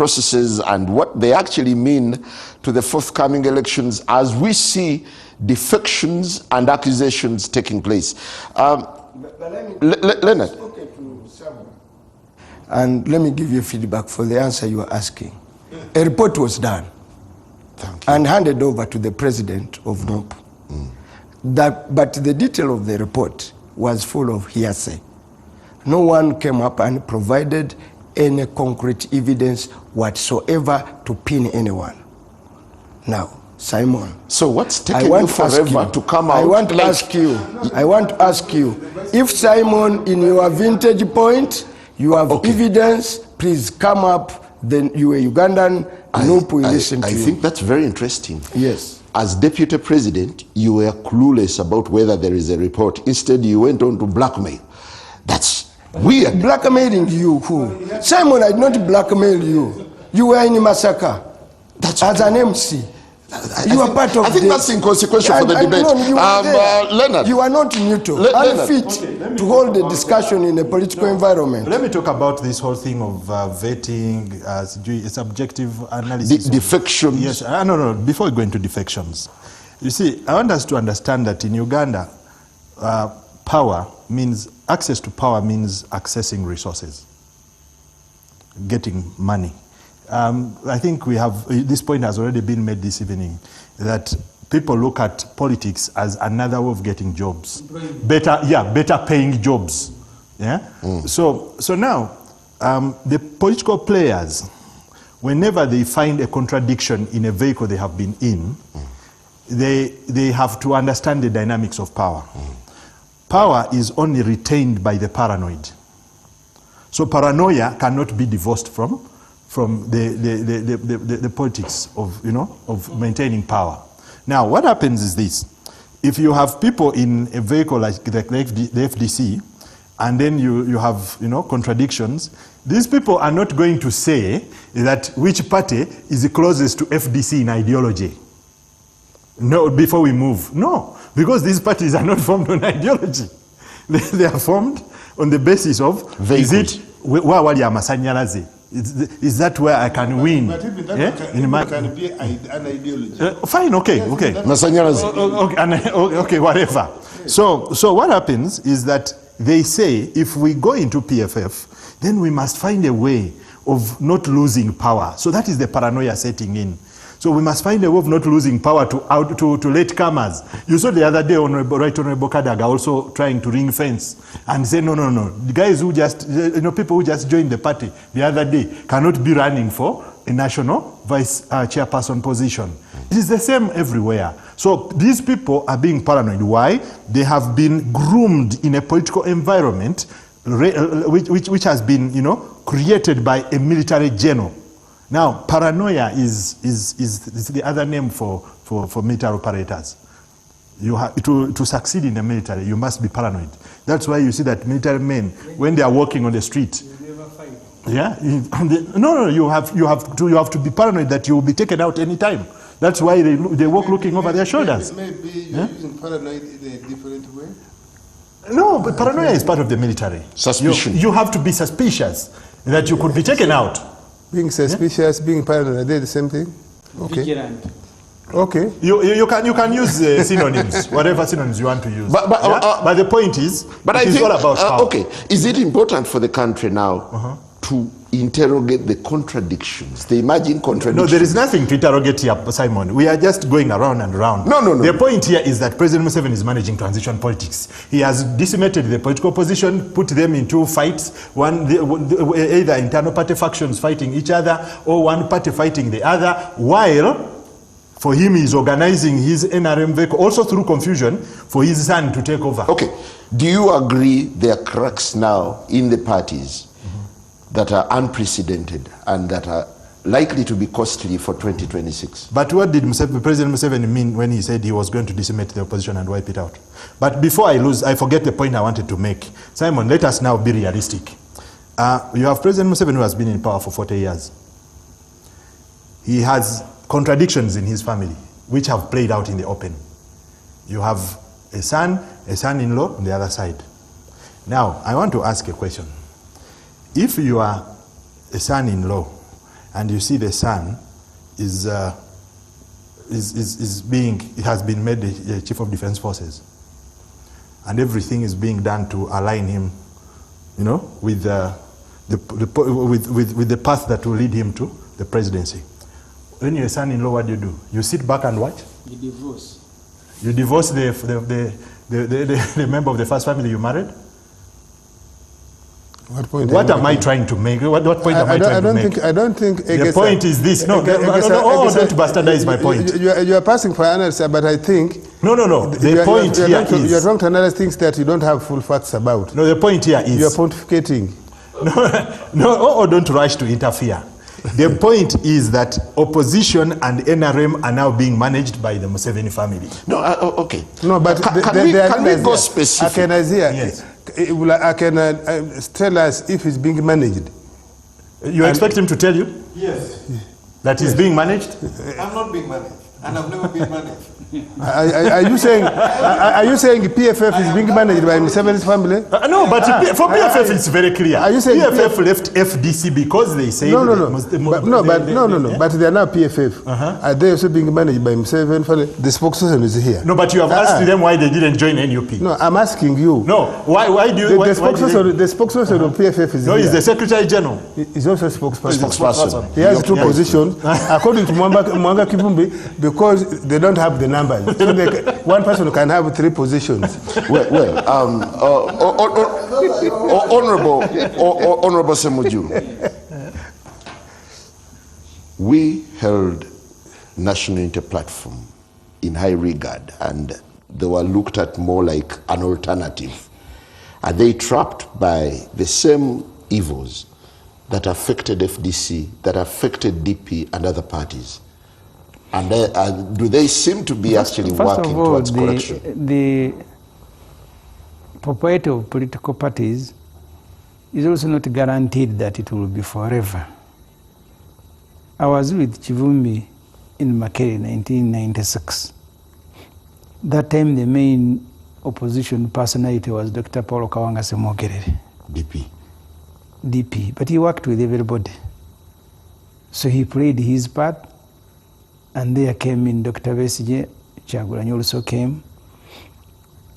processes and what they actually mean to the forthcoming elections as we see defections and accusations taking place. Leonard. And let me give you feedback for the answer you are asking. A report was done and handed over to the president of NOP. But the detail of the report was full of hearsay. No one came up and provided any concrete evidence whatsoever to pin anyone. Now, Simon. So what's taking you forever to come out? I want to ask you, if Simon, in your vintage point, you have evidence, please come up, then you are Ugandan, NUP will listen to you. I think that's very interesting. Yes. As deputy president, you were clueless about whether there is a report. Instead, you went on to blackmail. That's weird. Blackmailing you, who? Simon, I did not blackmail you. You were in Masaka. That's as an MC. You are part of I think that's inconsequential for the debate. Leonard. You are not neutral, unfit to hold a discussion in a political environment. Let me talk about this whole thing of vetting, subjective analysis. Defection. Yes, no, before we go into defections. You see, I want us to understand that in Uganda, access to power means accessing resources, getting money. I think this point has already been made this evening, that people look at politics as another way of getting jobs. Better paying jobs. Yeah? So now, the political players, whenever they find a contradiction in a vehicle they have been in, they have to understand the dynamics of power. Power is only retained by the paranoid. So paranoia cannot be divorced from the politics of maintaining power. Now, what happens is this: if you have people in a vehicle like the FDC, and then you have contradictions, these people are not going to say that which party is closest to FDC in ideology. No, before we move, no, because these parties are not formed on ideology. They are formed on the basis of vehicles. Is it masanyalaze? Is that where I can win? But even that can be an ideology. Fine, okay. Okay, whatever. So what happens is that they say if we go into PFF, then we must find a way of not losing power. So that is the paranoia setting in. So we must find a way of not losing power to latecomers. You saw the other day, Right Honorable Kadaga also trying to ring fence and say, no. The guys who just, people who just joined the party the other day cannot be running for a national vice chairperson position. It is the same everywhere. So these people are being paranoid. Why? They have been groomed in a political environment which has been, created by a military general. Now, paranoia is the other name for military operators. You have to succeed in the military, you must be paranoid. That's why you see that military men, when they are walking on the street, you have to be paranoid that you will be taken out anytime. That's why they walk looking over their shoulders. Maybe you're using paranoid in a different way. No, but paranoia is part of the military. Suspicion. You have to be suspicious that you could be taken out. Being suspicious, being paranoid, are they the same thing? Okay. Vigilant. Okay. You can use synonyms, whatever synonyms you want to use. But the point is, I think, all about power. Okay, is it important for the country now to interrogate the contradictions, the imagined contradictions? No, there is nothing to interrogate here, Simon. We are just going around and around. No. The point here is that President Museveni is managing transition politics. He has decimated the political opposition, put them into fights, either internal party factions fighting each other or one party fighting the other, while for him he is organizing his NRM vehicle, also through confusion, for his son to take over. Okay. Do you agree there are cracks now in the parties that are unprecedented and that are likely to be costly for 2026? But what did President Museveni mean when he said he was going to decimate the opposition and wipe it out? But before I forget the point I wanted to make. Simon, let us now be realistic. You have President Museveni who has been in power for 40 years. He has contradictions in his family, which have played out in the open. You have a son-in-law on the other side. Now, I want to ask a question. If you are a son-in-law and you see the son has been made the Chief of Defense Forces, and everything is being done to align him, you know, with the path that will lead him to the presidency. When you're a son-in-law, what do? You sit back and watch? You divorce. You divorce the member of the first family you married? What am I trying to make? What point am I trying to make? I don't think. The point is this. No, don't bastardize my point. You are passing for analysis, but I think. No. The point here is. You are trying to analyze things that you don't have full facts about. No, the point here is. You are pontificating. No, don't rush to interfere. The point is that opposition and NRM are now being managed by the Museveni family. No, okay. No, but can we go specific? Yes. Tell us if it's being managed. You expect him to tell you? Yes. That he's being managed? I'm not being managed, and I've never been managed. Are you saying PFF is being managed by Museveni's family? No, but for PFF it's very clear. Are you saying PFF left FDC because they say no, but they are now PFF. Are they also being managed by Museveni family? The spokesperson is here. No, but you have asked them why they didn't join NUP. No, I'm asking you. No, why do you? The spokesperson of PFF is here. No, he's the Secretary General. He's also a spokesperson. He Yes, has two positions, according to Mwanga Kivumbi, because they don't have the numbers. So one person can have 3 positions. Honorable Semuju, we held National Unity Platform in high regard, and they were looked at more like an alternative. Are they trapped by the same evils that affected FDC, that affected DP and other parties? And do they seem to be actually working towards correction? The propriety of political parties is also not guaranteed that it will be forever. I was with Chivumbi in Makere in 1996. That time the main opposition personality was Dr. Paul Kawanga Semogerere. DP, but he worked with everybody. So he played his part. And there came in Dr. Besigye, Kyagulanyi also came.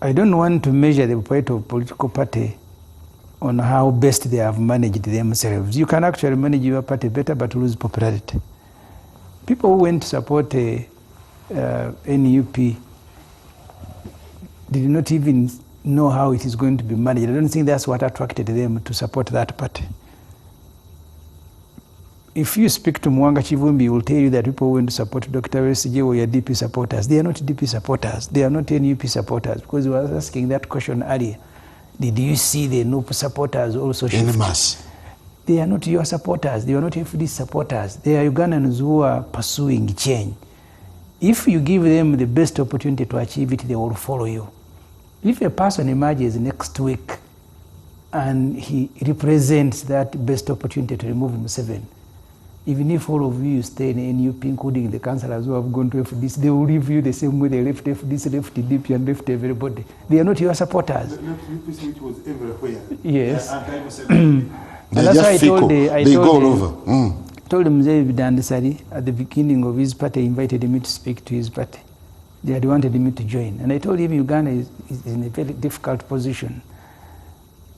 I don't want to measure the propriety of political party on how best they have managed themselves. You can actually manage your party better but lose popularity. People who went to support NUP did not even know how it is going to be managed. I don't think that's what attracted them to support that party. If you speak to Mwanga Kivumbi, he will tell you that people who went to support Dr. Besigye were DP supporters. They are not DP supporters. They are not NUP supporters. Because we were asking that question earlier. Did you see the NUP supporters also shift? In mass. They are not your supporters. They are not FD supporters. They are Ugandans who are pursuing change. If you give them the best opportunity to achieve it, they will follow you. If a person emerges next week and he represents that best opportunity to remove Museveni, even if all of you stay in NUP, including the councillors who have gone to FDC, they will leave you the same way they left FDC, left DP, and left everybody. They are not your supporters. Which was everywhere. Yes. They that's why I told Mzee Bidandisari at the beginning of his party, invited me to speak to his party. They had wanted me to join. And I told him Uganda is in a very difficult position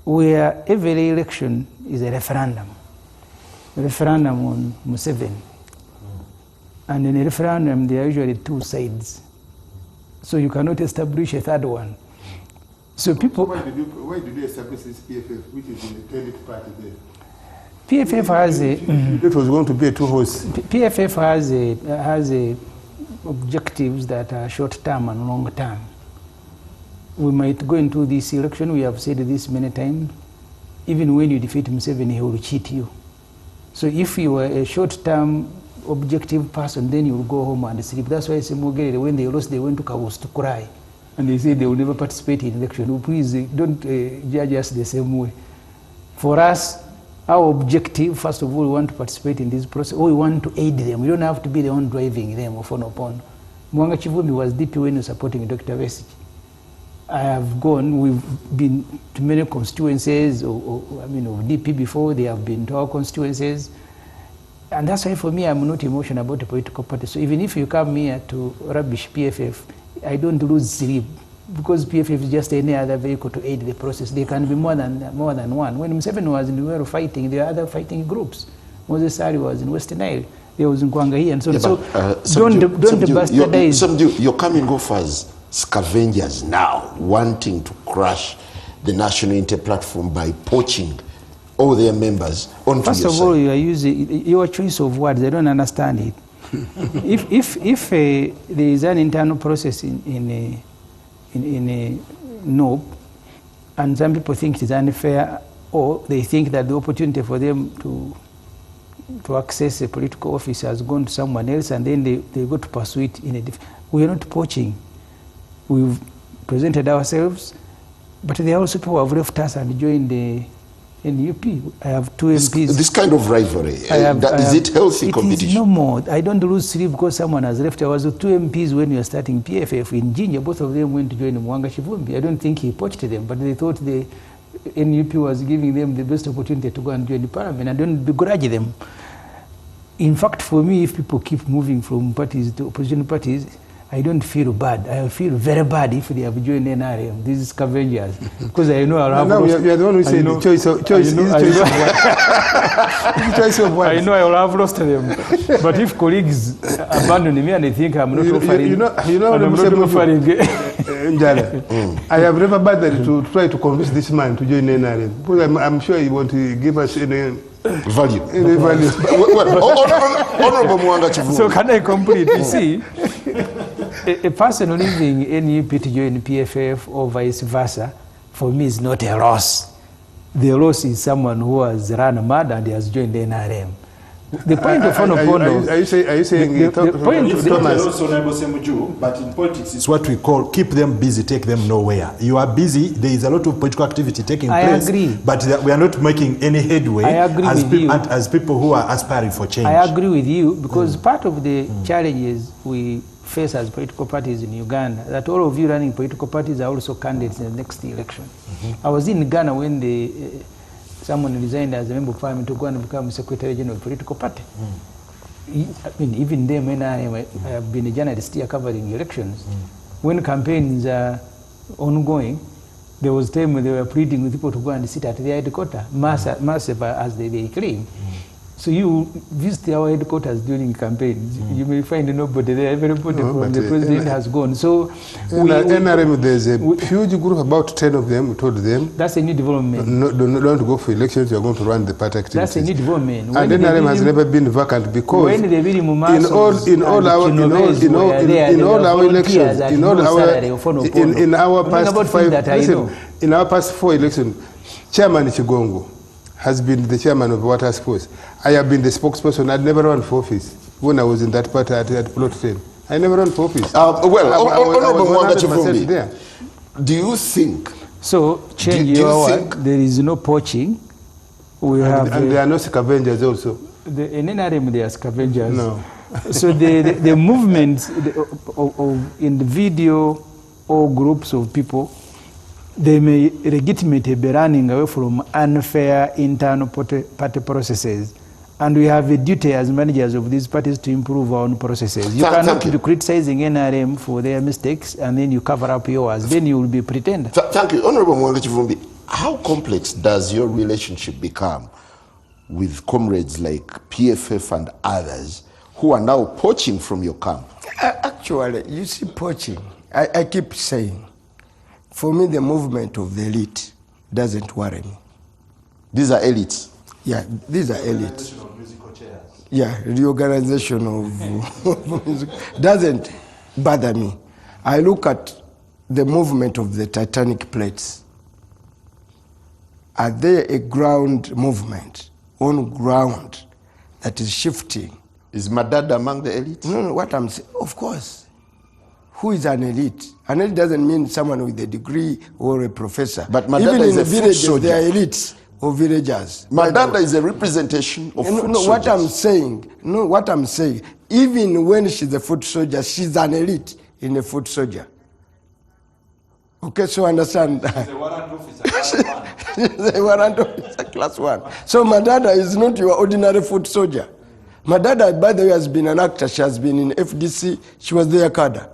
where every election is a referendum on Museveni. And in a referendum, there are usually 2 sides. So you cannot establish a third one. So people... Why did you establish this PFF, which is an independent party there? PFF has a... It was going to be a 2-horse. PFF has objectives that are short-term and long-term. We might go into this election, we have said this many times, even when you defeat Museveni, he will cheat you. So if you are a short-term objective person, then you will go home and sleep. That's why Semogerere, when they lost, they went to Kawus to cry. And they said they will never participate in election. Oh, please don't judge us the same way. For us, our objective, first of all, we want to participate in this process. Or we want to aid them. We don't have to be the one driving them, Ofwono, Opondo. Mwanga Kivumbi was DP when he was supporting Dr. Besigye. I have gone, we've been to many constituencies, of DP before, they have been to our constituencies. And that's why for me, I'm not emotional about the political party. So even if you come here to rubbish PFF, I don't lose sleep, because PFF is just any other vehicle to aid the process. There can be more than one. When Museveni was in the Nuero fighting, there are other fighting groups. Moses Ari was in Western Nile, there was in Kwangahi, and so on. Yeah, So don't bastardize. You're coming off as scavengers now, wanting to crush the National Unity Platform by poaching all their members onto First your of all, side. you are using your choice of words. I don't understand it. if there is an internal process in a NOP, and some people think it is unfair, or they think that the opportunity for them to access a political office has gone to someone else, and then they go to pursue it in a different. We are not poaching. We've presented ourselves, but there are also people who have left us and joined the NUP. I have 2 MPs. This kind of rivalry, is it healthy competition? It is no more. I don't lose sleep because someone has left. I was with 2 MPs when we were starting PFF in Ekijja. Both of them went to join Mwanga Chivumbi. I don't think he poached them, but they thought the NUP was giving them the best opportunity to go and join the parliament. I don't begrudge them. In fact, for me, if people keep moving from parties to opposition parties, I don't feel bad. I feel very bad if they have joined NRM. This is scavengers. Because I know I'll have lost. You are the one who said the choice of one. I know I will have lost them. But if colleagues abandon me and they think I'm not offering, I'm not offering. I have never bothered to try to convince this man to join NRM. Because I'm sure he want to give us any value. Honorable Mwanga Chivumbi. So can I complete? You see, a person leaving NUP to join PFF or vice versa, for me is not a loss. The loss is someone who has run mad and has joined the NRM. The point of Opondo. Are you saying the point is Thomas, but in politics it's what we call keep them busy, take them nowhere. You are busy, there is a lot of political activity taking place. I agree. But we are not making any headway as people who are aspiring for change. I agree with you, because part of the challenges we face as political parties in Uganda, that all of you running political parties are also candidates in the next election. I was in Ghana when someone resigned as a member of parliament to go and become secretary general of a political party. I mean, even them, when I have been a journalist here covering elections, when campaigns are ongoing, there was a time when they were pleading with people to go and sit at their headquarters, massive as they claim. So you visit our headquarters during campaigns, you may find nobody there, everybody from the president has gone. So NRM, there's a huge group, about 10 of them, we told them. That's a new development. No, don't go for elections, you're going to run the party activities. That's a new development. And NRM has never been vacant, because in all our elections, in our past 5, listen, in our past 4 elections, Chairman Chigongo has been the chairman of Water Force. I have been the spokesperson. I'd never run for office when I was in that party at Plot 10. I never run for office. Honorable Mwanga Chivumbi, do you think? So, change your word, there is no poaching. And there are no scavengers also. In NRM, there are scavengers. No. So the movements in the video or groups of people, they may legitimately be running away from unfair internal party processes. And we have a duty as managers of these parties to improve our own processes. You cannot be criticizing NRM for their mistakes and then you cover up yours. Then you will be pretender. Thank you. Honorable Mwanga Chivumbi, how complex does your relationship become with comrades like PFF and others who are now poaching from your camp? Actually, you see, poaching, I keep saying, for me, the movement of the elite doesn't worry me. These are elites? Yeah, these are elites. Yeah, reorganization of music doesn't bother me. I look at the movement of the tectonic plates. Are they a ground movement on ground that is shifting? Is Madada among the elite? No, what I'm saying, of course. Who is an elite? An elite doesn't mean someone with a degree or a professor. But Madada is a foot soldier. They are elites or villagers. Madada is a representation of foot soldiers. What I'm saying, even when she's a foot soldier, she's an elite in a foot soldier. Okay, so understand. She's a warrant officer, She's a warrant officer, class 1. So Madada is not your ordinary foot soldier. My dad, by the way, has been an actor. She has been in FDC. She was there, cadre.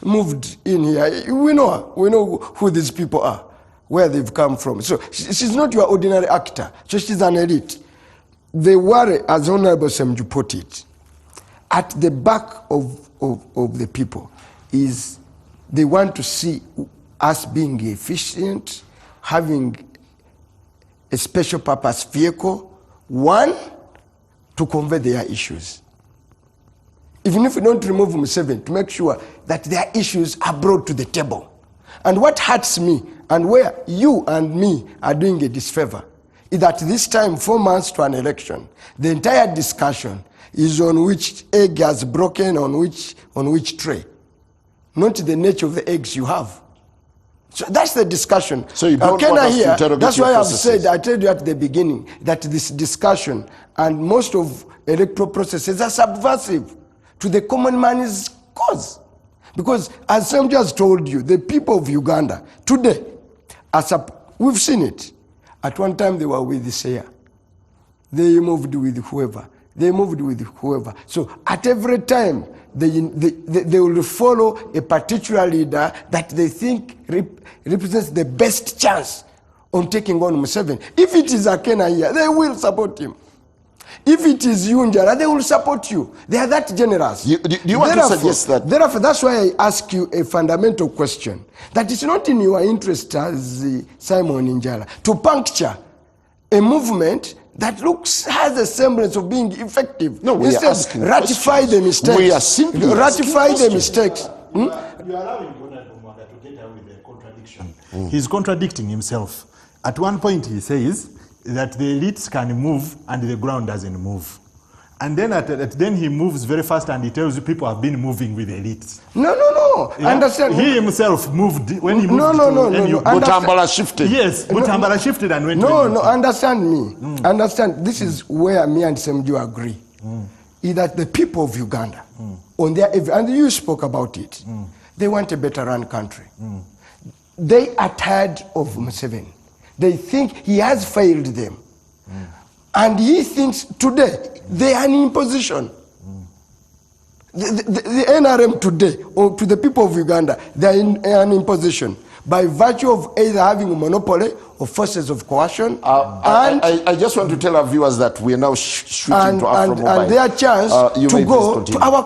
Moved in here. We know her. We know who these people are, where they've come from. So she's not your ordinary actor. So she's an elite. They worry, as Honorable Semju put it, at the back of the people is they want to see us being efficient, having a special purpose vehicle, one, to convey their issues. Even if we don't remove Museveni, to make sure that their issues are brought to the table. And what hurts me, and where you and me are doing a disfavor, is that this time, 4 months to an election, the entire discussion is on which egg has broken, on which tray, not the nature of the eggs you have. So that's the discussion. So you don't want us to interrogate that's your why I've processes. said, I told you at the beginning, that this discussion and most of electoral processes are subversive to the common man's cause. Because as Sam just told you, the people of Uganda today, we've seen it. At one time they were with the Seya. They moved with whoever. They moved with whoever. So at every time, they will follow a particular leader that they think represents the best chance on taking on Museveni. If it is Akena here, they will support him. If it is Yunjara, they will support you. They are that generous. Do you want to suggest that? Therefore, that's why I ask you a fundamental question. That it's not in your interest as Simon Injala to puncture a movement that has a semblance of being effective. No, we Instead, are asking ratify questions. the mistakes. We are simply ratify asking the mistakes. You are allowing Honorable Mwanga to get away with a contradiction. He's contradicting himself. At one point he says that the elites can move and the ground doesn't move. And then then he moves very fast and he tells you people have been moving with the elites. No. Yeah? Understand? He himself moved when he moved No. Mutambala shifted. Yes, Mutambala shifted and went to No, understand me. Understand, this is where me and Semju agree. Is that the people of Uganda, on their, and you spoke about it, they want a better run country. They are tired of Museveni. They think he has failed them. And he thinks today they are in position. The NRM today, or to the people of Uganda, they are in an imposition by virtue of either having a monopoly or forces of coercion. I just want to tell our viewers that we are now switching to Afro Mobile. And their chance to go to our